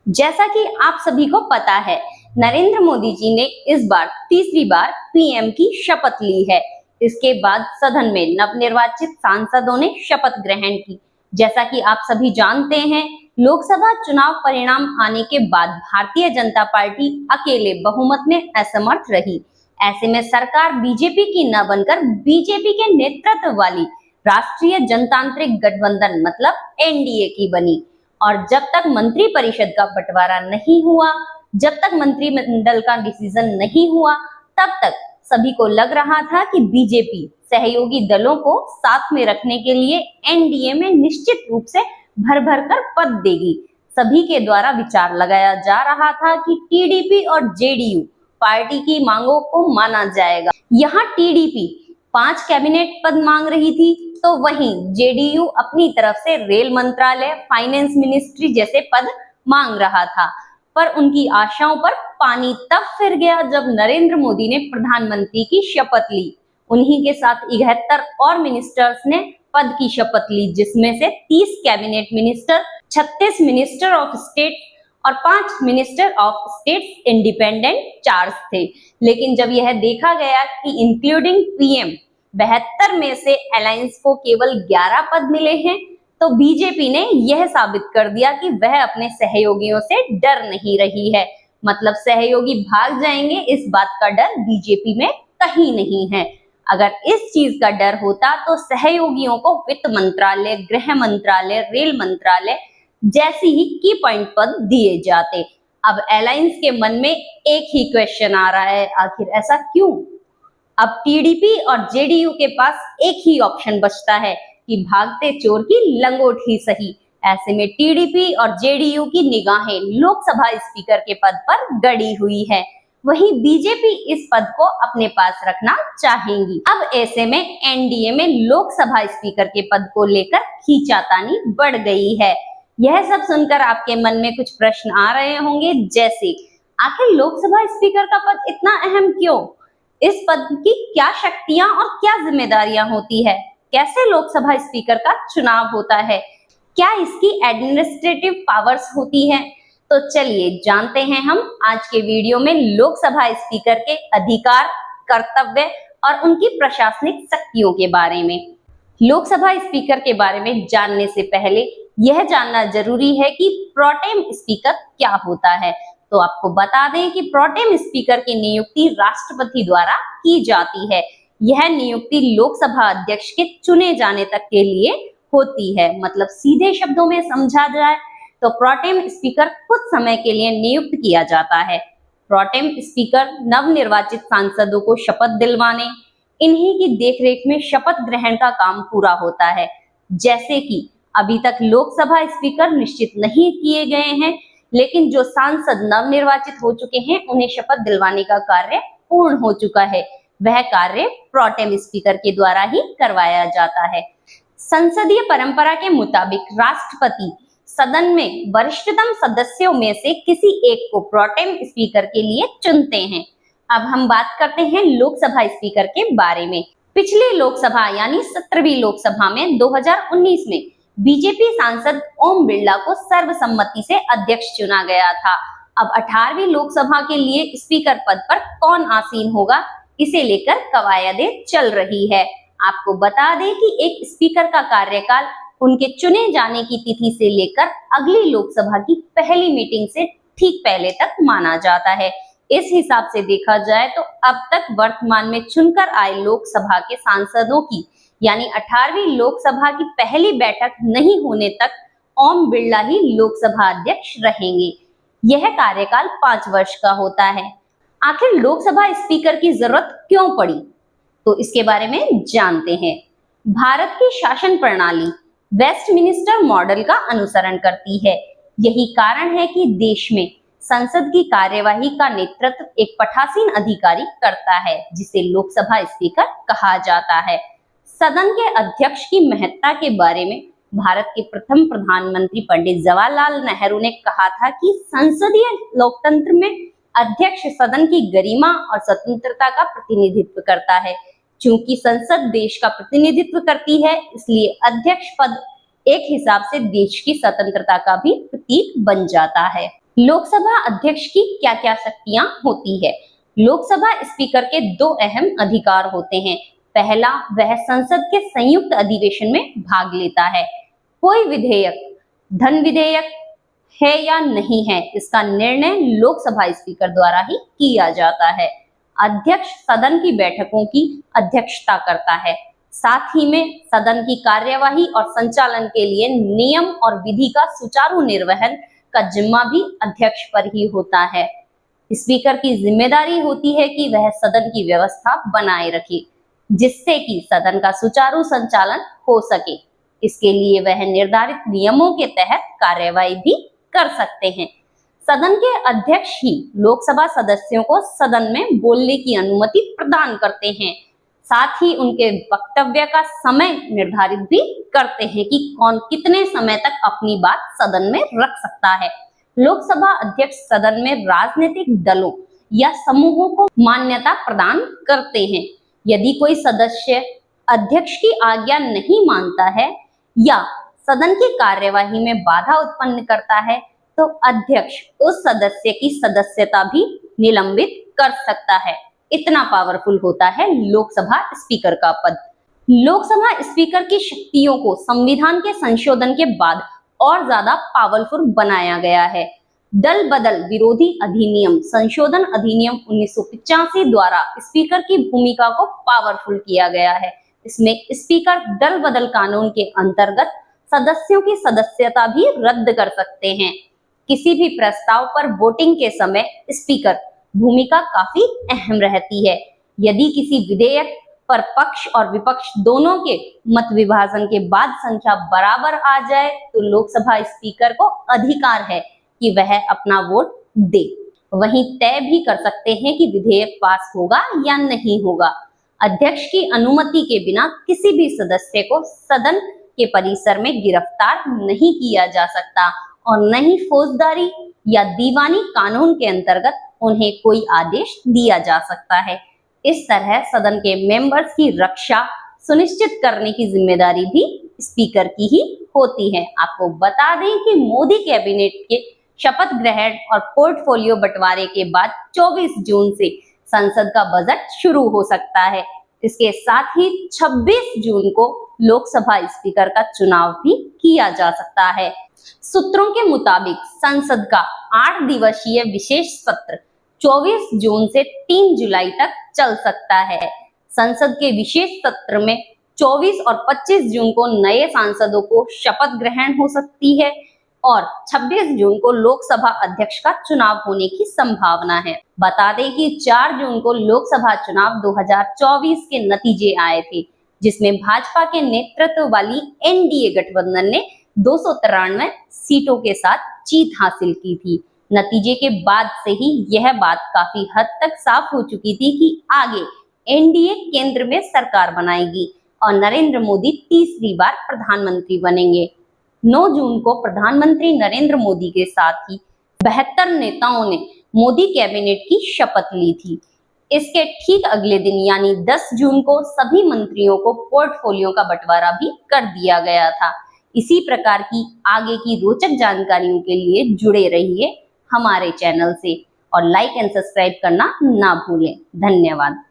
जैसा कि आप सभी को पता है, नरेंद्र मोदी जी ने इस बार तीसरी बार पीएम की शपथ ली है। इसके बाद सदन में नवनिर्वाचित सांसदों ने शपथ ग्रहण की। जैसा कि आप सभी जानते हैं, लोकसभा चुनाव परिणाम आने के बाद भारतीय जनता पार्टी अकेले बहुमत में असमर्थ रही। ऐसे में सरकार बीजेपी की न बनकर बीजेपी के नेतृत्व वाली राष्ट्रीय जनतांत्रिक गठबंधन मतलब एनडीए की बनी। और जब तक मंत्री परिषद का बंटवारा नहीं हुआ, जब तक मंत्रिमंडल का डिसीजन नहीं हुआ, तब तक सभी को लग रहा था कि बीजेपी सहयोगी दलों को साथ में रखने के लिए एनडीए में निश्चित रूप से भर भर कर पद देगी। सभी के द्वारा विचार लगाया जा रहा था कि टीडीपी और जेडीयू पार्टी की मांगों को माना जाएगा। यहाँ टीडीपी 5 कैबिनेट पद मांग रही थी, तो वहीं जेडीयू अपनी तरफ से रेल मंत्रालय, फाइनेंस मिनिस्ट्री जैसे पद मांग रहा था। पर उनकी आशाओं पर पानी तब फिर गया जब नरेंद्र मोदी ने प्रधानमंत्री की शपथ ली। उन्हीं के साथ 71 और मिनिस्टर्स ने पद की शपथ ली, जिसमें से 30 cabinet minister, 36 minister of state और 5 minister of state independent charge थे। लेकिन जब यह देखा गया कि इंक्लूडिंग पीएम 72 में से अलायंस को केवल 11 पद मिले हैं, तो बीजेपी ने यह साबित कर दिया कि वह अपने सहयोगियों से डर नहीं रही है। मतलब सहयोगी भाग जाएंगे, इस बात का डर बीजेपी में कहीं नहीं है। अगर इस चीज का डर होता तो सहयोगियों को वित्त मंत्रालय, गृह मंत्रालय, रेल मंत्रालय जैसी ही की पॉइंट पद दिए जाते। अब अलायंस के मन में एक ही क्वेश्चन आ रहा है, आखिर ऐसा क्यों? अब टीडीपी और जेडीयू के पास एक ही ऑप्शन बचता है कि भागते चोर की लंगोट ही सही। ऐसे में टीडीपी और जेडीयू की निगाहें लोकसभा स्पीकर के पद पर गड़ी हुई है। वहीं बीजेपी इस पद को अपने पास रखना चाहेंगी। अब ऐसे में एनडीए में लोकसभा स्पीकर के पद को लेकर खींचातानी बढ़ गई है। यह सब सुनकर आपके मन में कुछ प्रश्न आ रहे होंगे, जैसे आखिर लोकसभा स्पीकर का पद इतना अहम क्यों? इस पद की क्या शक्तियां और क्या जिम्मेदारियां होती है? कैसे लोकसभा स्पीकर का चुनाव होता है? क्या इसकी एडमिनिस्ट्रेटिव पावर्स होती हैं? तो चलिए जानते हैं हम आज के वीडियो में लोकसभा स्पीकर के अधिकार, कर्तव्य और उनकी प्रशासनिक शक्तियों के बारे में। लोकसभा स्पीकर के बारे में जानने से पहले यह जानना जरूरी है कि प्रोटेम स्पीकर क्या होता है। तो आपको बता दें कि प्रोटेम स्पीकर की नियुक्ति राष्ट्रपति द्वारा की जाती है। यह नियुक्ति लोकसभा अध्यक्ष के चुने जाने तक के लिए होती है। मतलब सीधे शब्दों में समझा जाए तो प्रोटेम स्पीकर कुछ समय के लिए नियुक्त किया जाता है। प्रोटेम स्पीकर नवनिर्वाचित सांसदों को शपथ दिलवाने, इन्हीं की देखरेख में शपथ ग्रहण का काम पूरा होता है। जैसे कि अभी तक लोकसभा स्पीकर निश्चित नहीं किए गए हैं, लेकिन जो सांसद नवनिर्वाचित हो चुके हैं उन्हें शपथ दिलवाने का कार्य पूर्ण हो चुका है। वह कार्य प्रोटेम स्पीकर के द्वारा ही करवाया जाता है। संसदीय परंपरा के मुताबिक राष्ट्रपति सदन में वरिष्ठतम सदस्यों में से किसी एक को प्रोटेम स्पीकर के लिए चुनते हैं। अब हम बात करते हैं लोकसभा स्पीकर के बारे में। पिछली लोकसभा यानी 17वीं लोकसभा में 2019 में बीजेपी सांसद ओम बिरला को सर्वसम्मति से अध्यक्ष चुना गया था। अब 18वीं लोकसभा के लिए स्पीकर पद पर कौन आसीन होगा, इसे लेकर कवायदें चल रही है। आपको बता दें कि एक स्पीकर का कार्यकाल उनके चुने जाने की तिथि से लेकर अगली लोकसभा की पहली मीटिंग से ठीक पहले तक माना जाता है। इस हिसाब से देखा जाए तो अब तक वर्तमान में चुनकर आए लोकसभा के सांसदों की यानी 18वीं लोकसभा की पहली बैठक नहीं होने तक ओम बिरला ही लोकसभा अध्यक्ष रहेंगे। यह कार्यकाल 5 वर्ष का होता है। आखिर लोकसभा स्पीकर की जरूरत क्यों पड़ी, तो इसके बारे में जानते हैं। भारत की शासन प्रणाली वेस्टमिनिस्टर मॉडल का अनुसरण करती है। यही कारण है कि देश में संसद की कार्यवाही का नेतृत्व एक पीठासीन अधिकारी करता है, जिसे लोकसभा स्पीकर कहा जाता है। सदन के अध्यक्ष की महत्ता के बारे में भारत के प्रथम प्रधानमंत्री पंडित जवाहरलाल नेहरू ने कहा था कि संसदीय लोकतंत्र में अध्यक्ष सदन की गरिमा और स्वतंत्रता का प्रतिनिधित्व करता है। चूंकि संसद देश का प्रतिनिधित्व करती है, इसलिए अध्यक्ष पद एक हिसाब से देश की स्वतंत्रता का भी प्रतीक बन जाता है। लोकसभा अध्यक्ष की क्या क्या शक्तियां होती है? लोकसभा स्पीकर के दो अहम अधिकार होते हैं। पहला, वह संसद के संयुक्त अधिवेशन में भाग लेता है। कोई विधेयक धन विधेयक है या नहीं है, इसका निर्णय लोकसभा स्पीकर द्वारा ही किया जाता है। अध्यक्ष सदन की बैठकों की अध्यक्षता करता है। साथ ही में सदन की कार्यवाही और संचालन के लिए नियम और विधि का सुचारू निर्वहन का जिम्मा भी अध्यक्ष पर ही होता है। स्पीकर की जिम्मेदारी होती है कि वह सदन की व्यवस्था बनाए रखे, जिससे कि सदन का सुचारू संचालन हो सके। इसके लिए वह निर्धारित नियमों के तहत कार्यवाही भी कर सकते हैं। सदन के अध्यक्ष ही लोकसभा सदस्यों को सदन में बोलने की अनुमति प्रदान करते हैं। साथ ही उनके वक्तव्य का समय निर्धारित भी करते हैं कि कौन कितने समय तक अपनी बात सदन में रख सकता है। लोकसभा अध्यक्ष सदन में राजनीतिक दलों या समूहों को मान्यता प्रदान करते हैं। यदि कोई सदस्य अध्यक्ष की आज्ञा नहीं मानता है या सदन की कार्यवाही में बाधा उत्पन्न करता है, तो अध्यक्ष उस सदस्य की सदस्यता भी निलंबित कर सकता है। इतना पावरफुल होता है लोकसभा स्पीकर का पद। लोकसभा स्पीकर की शक्तियों को संविधान के संशोधन के बाद और ज्यादा पावरफुल बनाया गया है। दल बदल विरोधी अधिनियम संशोधन अधिनियम 1985 द्वारा स्पीकर की भूमिका को पावरफुल किया गया है। इसमें स्पीकर दल बदल कानून के अंतर्गत सदस्यों की सदस्यता भी रद्द कर सकते हैं। किसी भी प्रस्ताव पर वोटिंग के समय स्पीकर भूमिका काफी अहम रहती है। यदि किसी विधेयक पर पक्ष और विपक्ष दोनों के मत विभाजन के बाद संख्या बराबर आ जाए, तो लोकसभा स्पीकर को अधिकार है कि वह अपना वोट दे। वहीं तय भी कर सकते हैं कि विधेयक पास होगा या नहीं होगा। अध्यक्ष की अनुमति के बिना किसी भी सदस्य को सदन के परिसर में गिरफ्तार नहीं किया जा सकता और न ही फौजदारी या दीवानी कानून के अंतर्गत उन्हें कोई आदेश दिया जा सकता है। इस तरह सदन के मेंबर्स की रक्षा सुनिश्चित करने की जिम्मेदारी भी स्पीकर की ही होती है। आपको बता दें कि मोदी कैबिनेट के शपथ ग्रहण और पोर्टफोलियो बंटवारे के बाद 24 जून से संसद का बजट शुरू हो सकता है। इसके साथ ही 26 जून को लोकसभा स्पीकर का चुनाव भी किया जा सकता है। सूत्रों के मुताबिक संसद का 8 दिवसीय विशेष सत्र 24 जून से 3 जुलाई तक चल सकता है। संसद के विशेष सत्र में 24 और 25 जून को नए सांसदों को शपथ ग्रहण हो सकती है और 26 जून को लोकसभा अध्यक्ष का चुनाव होने की संभावना है। बता दें कि 4 जून को लोकसभा चुनाव 2024 के नतीजे आए थे, जिसमें भाजपा के नेतृत्व वाली एनडीए गठबंधन ने 293 सीटों के साथ जीत हासिल की थी। नतीजे के बाद से ही यह बात काफी हद तक साफ हो चुकी थी कि आगे एनडीए केंद्र में सरकार बनाएगी और नरेंद्र मोदी तीसरी बार प्रधानमंत्री बनेंगे। 9 जून को प्रधानमंत्री नरेंद्र मोदी के साथ ही 72 नेताओं ने मोदी कैबिनेट की शपथ ली थी। इसके ठीक अगले दिन यानी 10 जून को सभी मंत्रियों को पोर्टफोलियो का बंटवारा भी कर दिया गया था। इसी प्रकार की आगे की रोचक जानकारियों के लिए जुड़े रहिए हमारे चैनल से और लाइक एंड सब्सक्राइब करना ना भूलें। धन्यवाद।